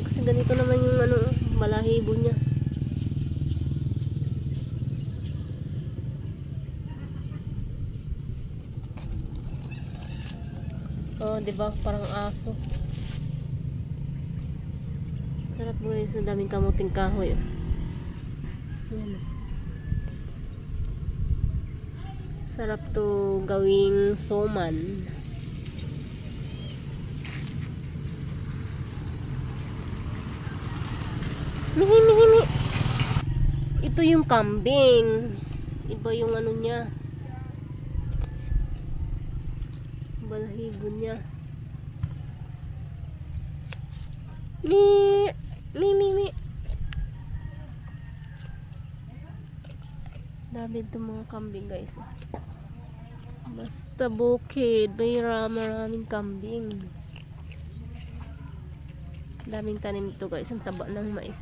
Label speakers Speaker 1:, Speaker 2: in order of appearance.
Speaker 1: kasi ganito naman yung ano, balahibo niya. Oh, 'di ba? Parang aso. Sarap guys, ang daming kamuting kahoy. Ayan. Sarap to gawing soman. Mihi, mihi, mihi. Ito yung kambing. Iba yung ano niya. Balahibo niya. Mi, mi. Dami itong mga kambing guys. Basta bukid, may maraming kambing. Daming tanim ito guys, ang taba ng mais.